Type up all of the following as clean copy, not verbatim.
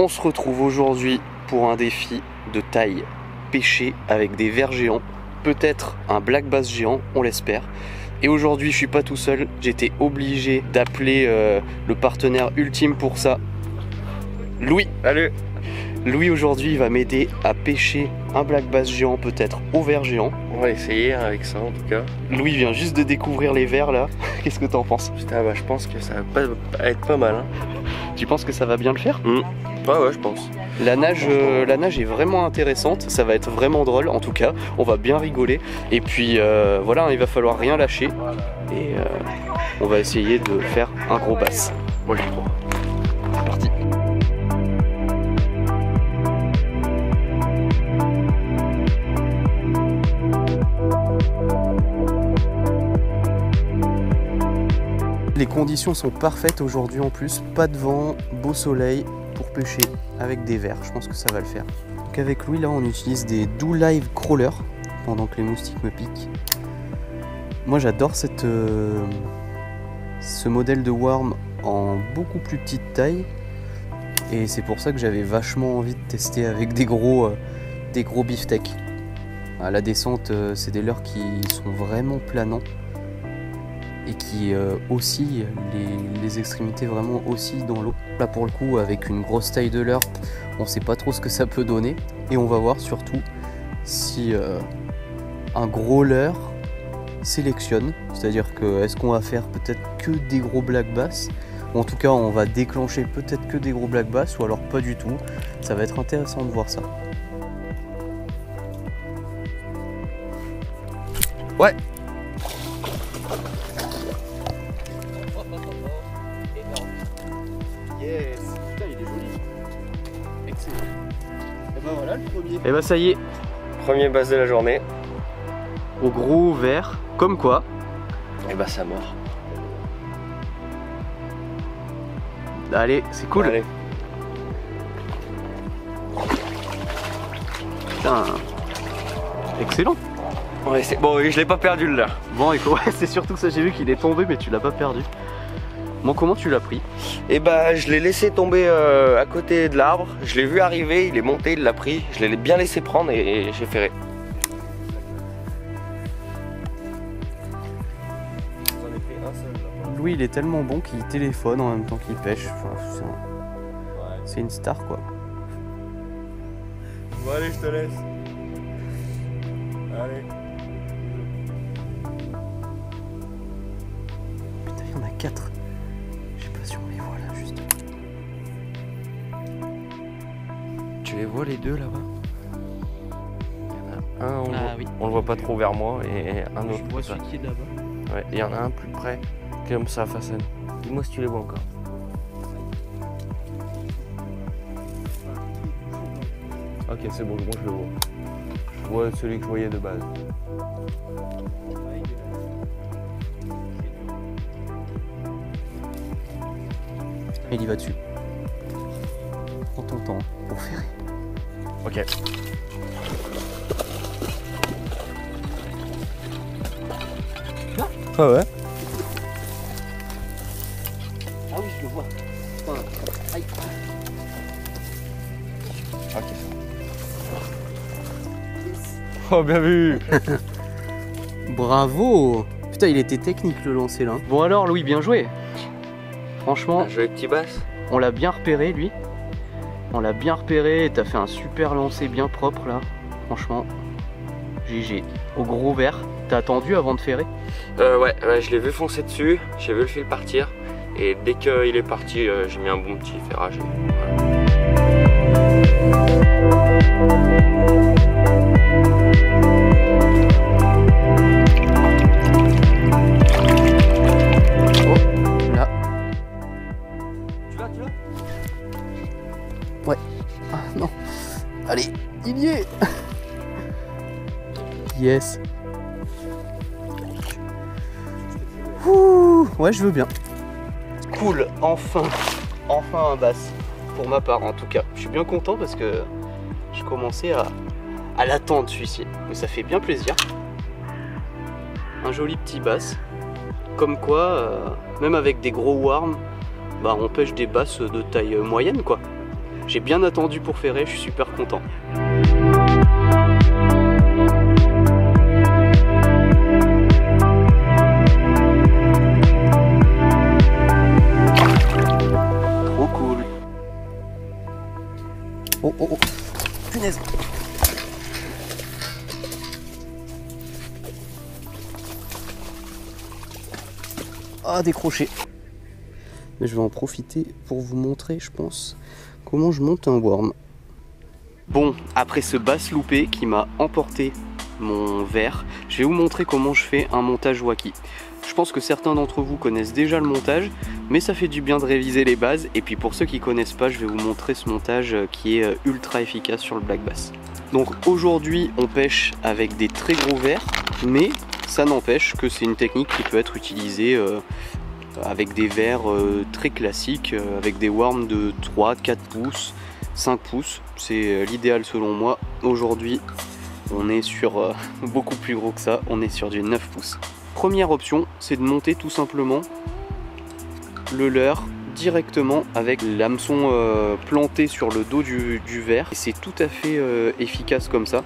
On se retrouve aujourd'hui pour un défi de taille, pêcher avec des vers géants, peut-être un black bass géant, on l'espère. Et aujourd'hui je suis pas tout seul, j'étais obligé d'appeler le partenaire ultime pour ça, Louis. Allez. Louis aujourd'hui il va m'aider à pêcher un black bass géant, peut-être au ver géant. On va essayer avec ça en tout cas. Louis vient juste de découvrir les vers là, qu'est-ce que t'en penses? Putain bah je pense que ça va pas être pas mal hein. Tu penses que ça va bien le faire? Ouais je pense. La nage est vraiment intéressante, ça va être vraiment drôle en tout cas, on va bien rigoler. Et puis voilà, il va falloir rien lâcher et on va essayer de faire un gros bass. Moi j'y crois. C'est parti. Les conditions sont parfaites aujourd'hui en plus, pas de vent, beau soleil pour pêcher avec des vers, je pense que ça va le faire. Donc avec Louis là on utilise des Do Live Crawler pendant que les moustiques me piquent. Moi j'adore ce modèle de worm en beaucoup plus petite taille et c'est pour ça que j'avais vachement envie de tester avec des gros beefsteaks. À la descente c'est des leurres qui sont vraiment planants et qui oscillent, les extrémités vraiment oscillent dans l'eau. Là pour le coup avec une grosse taille de leurre, on sait pas trop ce que ça peut donner et on va voir surtout si un gros leurre sélectionne, c'est-à-dire que est-ce qu'on va faire peut-être que des gros black bass, ou en tout cas on va déclencher peut-être que des gros black bass ou alors pas du tout. Ça va être intéressant de voir ça. Ouais. Yes, putain il est joli. Excellent. Et ben voilà le premier. Et ben ça y est. Premier bass de la journée. Au gros vert, comme quoi. Et bah ça mord. Allez, c'est cool. Allez. Putain. Excellent. Ouais, bon, je l'ai pas perdu là. Bon, écoute, ouais, c'est surtout ça, j'ai vu qu'il est tombé, mais tu l'as pas perdu. Bon, comment tu l'as pris? Et bah, je l'ai laissé tomber à côté de l'arbre. Je l'ai vu arriver, il est monté, il l'a pris. Je l'ai bien laissé prendre et j'ai ferré. Louis, il est tellement bon qu'il téléphone en même temps qu'il pêche. Enfin, c'est une star, quoi. Bon, allez, je te laisse. Allez. Putain, il y en a 4. Je sais pas si on les voit là, juste. Tu les vois les deux là-bas? Il y en a un, on le voit pas trop vers moi, et un autre. Je vois celui qui est là-bas. Ouais, il y en a un plus près, comme ça, face à nous. Dis-moi si tu les vois encore. Ok, c'est bon, moi je le vois. Je vois celui que je voyais de base. Il y va dessus. Prends ton temps pour ferrer. Ok. Ah ouais. Ah oui, je le vois. Enfin, aïe. Ok. Oh, bien vu. Bravo. Putain, il était technique le lancer là. Bon alors Louis, bien joué. Franchement, Un joli petit bass. on l'a bien repéré lui. On l'a bien repéré et t'as fait un super lancer bien propre là. Franchement, GG. Au gros vert. T'as attendu avant de ferrer? Ouais, je l'ai vu foncer dessus, j'ai vu le fil partir. Et dès qu'il est parti, j'ai mis un bon petit ferrage. Là. Tu l'as? Ouais. Ah non. Allez, il y est. Yes. Ouh, ouais, je veux bien. Cool, enfin un bass. Pour ma part en tout cas. Je suis bien content parce que je commençais à l'attendre celui-ci. Mais ça fait bien plaisir. Un joli petit bass. Comme quoi, même avec des gros worms, bah, on pêche des basses de taille moyenne quoi. J'ai bien attendu pour ferrer, je suis super content. Trop cool. Oh oh oh, punaise. Ah, décroché. Mais je vais en profiter pour vous montrer, je pense, comment je monte un worm. Bon, après ce bass loupé qui m'a emporté mon verre, je vais vous montrer comment je fais un montage wacky. Je pense que certains d'entre vous connaissent déjà le montage, mais ça fait du bien de réviser les bases. Et puis pour ceux qui connaissent pas, je vais vous montrer ce montage qui est ultra efficace sur le black bass. Donc aujourd'hui, on pêche avec des très gros verres, mais ça n'empêche que c'est une technique qui peut être utilisée avec des verres très classiques, avec des worms de 3, 4 pouces, 5 pouces. C'est l'idéal selon moi. Aujourd'hui, on est sur beaucoup plus gros que ça, on est sur du 9 pouces. Première option, c'est de monter tout simplement le leurre directement avec l'hameçon planté sur le dos du verre. Et c'est tout à fait efficace comme ça.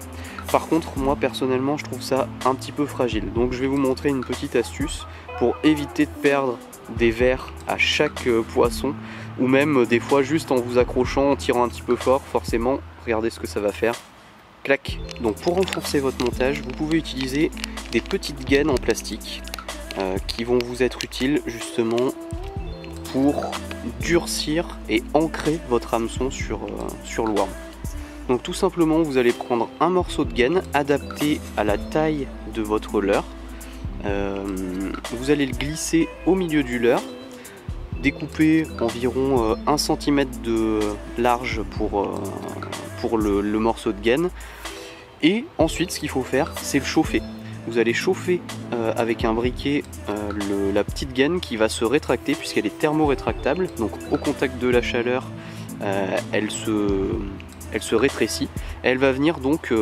Par contre, moi personnellement, je trouve ça un petit peu fragile. Donc je vais vous montrer une petite astuce pour éviter de perdre des verres à chaque poisson, ou même des fois juste en vous accrochant, en tirant un petit peu fort. Forcément, regardez ce que ça va faire. Clac. Donc pour renforcer votre montage, vous pouvez utiliser des petites gaines en plastique qui vont vous être utiles justement pour durcir et ancrer votre hameçon sur le worm. Donc tout simplement, vous allez prendre un morceau de gaine adapté à la taille de votre leurre. Vous allez le glisser au milieu du leurre, découper environ 1 cm de large pour le morceau de gaine. Et ensuite, ce qu'il faut faire, c'est le chauffer. Vous allez chauffer avec un briquet la petite gaine qui va se rétracter puisqu'elle est thermo-rétractable. Donc au contact de la chaleur, elle se rétrécit. Elle va venir donc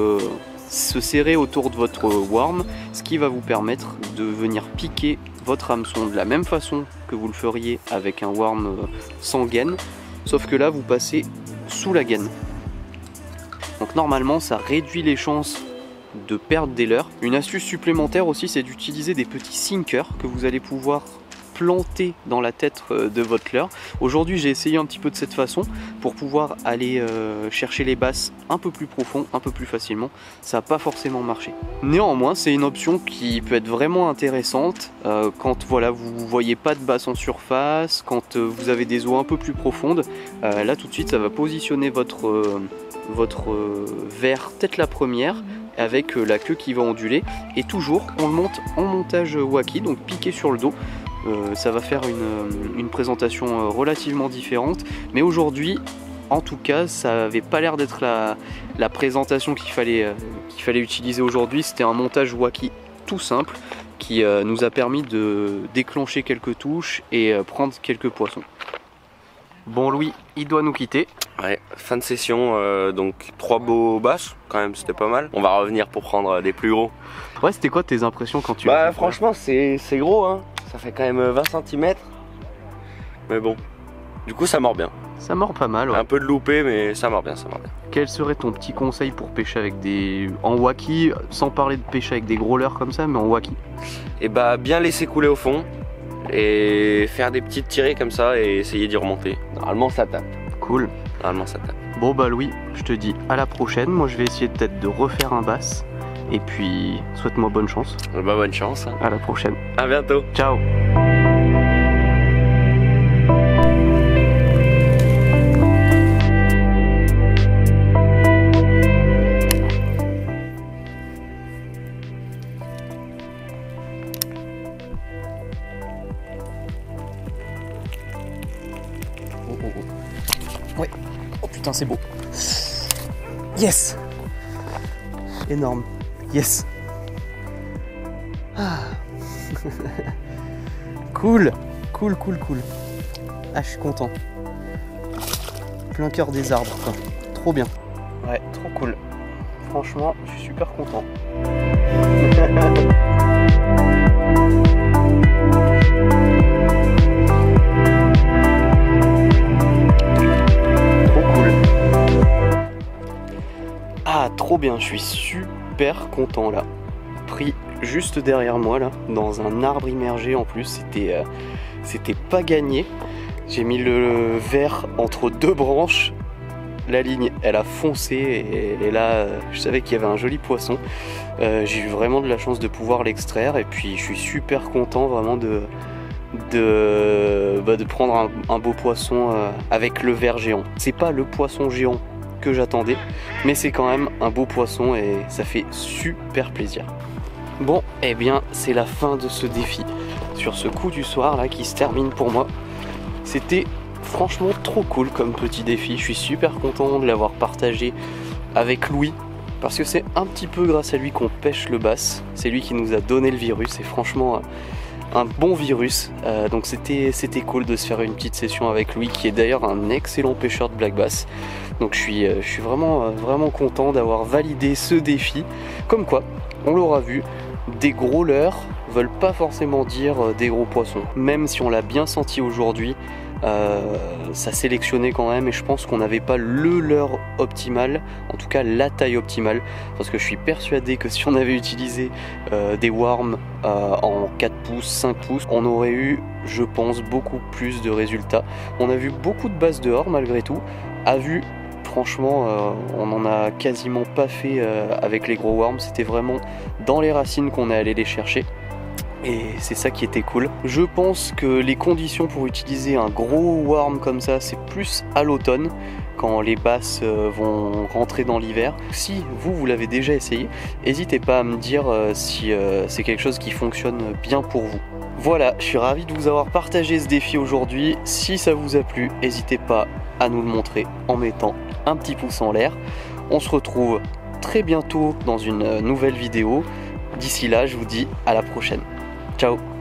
se serrer autour de votre worm, ce qui va vous permettre de venir piquer votre hameçon de la même façon que vous le feriez avec un worm sans gaine, sauf que là vous passez sous la gaine. Donc normalement ça réduit les chances de perdre des leurres. Une astuce supplémentaire aussi, c'est d'utiliser des petits sinkers que vous allez pouvoir planter dans la tête de votre leurre. Aujourd'hui j'ai essayé un petit peu de cette façon pour pouvoir aller chercher les basses un peu plus profond, un peu plus facilement. Ça n'a pas forcément marché. Néanmoins c'est une option qui peut être vraiment intéressante quand voilà, vous voyez pas de basse en surface, quand vous avez des eaux un peu plus profondes. Là tout de suite ça va positionner votre verre tête la première avec la queue qui va onduler, et toujours on le monte en montage wacky, donc piqué sur le dos. Ça va faire une présentation relativement différente, mais aujourd'hui en tout cas ça n'avait pas l'air d'être la présentation qu'il fallait utiliser aujourd'hui. C'était un montage wacky tout simple qui nous a permis de déclencher quelques touches et prendre quelques poissons. Bon, Louis, il doit nous quitter. Ouais, fin de session, donc 3 beaux basses, quand même c'était pas mal. On va revenir pour prendre des plus gros. Ouais, c'était quoi tes impressions quand tu Bah franchement c'est gros hein, ça fait quand même 20 cm. Mais bon, du coup ça mord bien. Ça mord pas mal, ouais. Un peu de loupé mais ça mord bien, ça mord bien. Quel serait ton petit conseil pour pêcher avec en wacky, sans parler de pêcher avec des gros leurres comme ça, mais en wacky? Et bah bien laisser couler au fond et faire des petites tirées comme ça et essayer d'y remonter. Normalement ça tape. Cool. Normalement ça tape. Bon bah Louis, je te dis à la prochaine. Moi je vais essayer peut-être de refaire un bass. Et puis souhaite-moi bonne chance. Bah bonne chance. À la prochaine. À bientôt. Ciao. Oh, oh, oh. Ouais. Oh putain, c'est beau. Yes. Énorme. Yes. Ah. Cool. Cool, cool, cool. Ah, je suis content. Plein cœur des arbres, quoi. Trop bien. Ouais, trop cool. Franchement, je suis super content. Trop cool. bien, je suis super content là. Pris juste derrière moi là, dans un arbre immergé en plus, c'était pas gagné. J'ai mis le verre entre deux branches, la ligne elle a foncé et là je savais qu'il y avait un joli poisson. J'ai eu vraiment de la chance de pouvoir l'extraire et puis je suis super content vraiment de prendre un beau poisson avec le verre géant. C'est pas le poisson géant que j'attendais, mais c'est quand même un beau poisson et ça fait super plaisir. Bon, et bien c'est la fin de ce défi sur ce coup du soir là qui se termine pour moi. C'était franchement trop cool comme petit défi, je suis super content de l'avoir partagé avec Louis parce que c'est un petit peu grâce à lui qu'on pêche le bass. C'est lui qui nous a donné le virus et franchement un bon virus, donc c'était cool de se faire une petite session avec lui qui est d'ailleurs un excellent pêcheur de black bass. Donc je suis vraiment content d'avoir validé ce défi. Comme quoi, on l'aura vu, des gros leurres veulent pas forcément dire des gros poissons. Même si on l'a bien senti aujourd'hui, ça sélectionnait quand même et je pense qu'on n'avait pas le leurre optimal, en tout cas la taille optimale, parce que je suis persuadé que si on avait utilisé des worms en 4 pouces, 5 pouces, on aurait eu, je pense, beaucoup plus de résultats. On a vu beaucoup de basses dehors malgré tout, à vue. Franchement, on n'en a quasiment pas fait avec les gros worms, c'était vraiment dans les racines qu'on est allé les chercher. Et c'est ça qui était cool. Je pense que les conditions pour utiliser un gros worm comme ça, c'est plus à l'automne, quand les basses vont rentrer dans l'hiver. Si vous l'avez déjà essayé, n'hésitez pas à me dire si c'est quelque chose qui fonctionne bien pour vous. Voilà, je suis ravi de vous avoir partagé ce défi aujourd'hui. Si ça vous a plu, n'hésitez pas à nous le montrer en mettant un petit pouce en l'air. On se retrouve très bientôt dans une nouvelle vidéo. D'ici là, je vous dis à la prochaine. Ciao.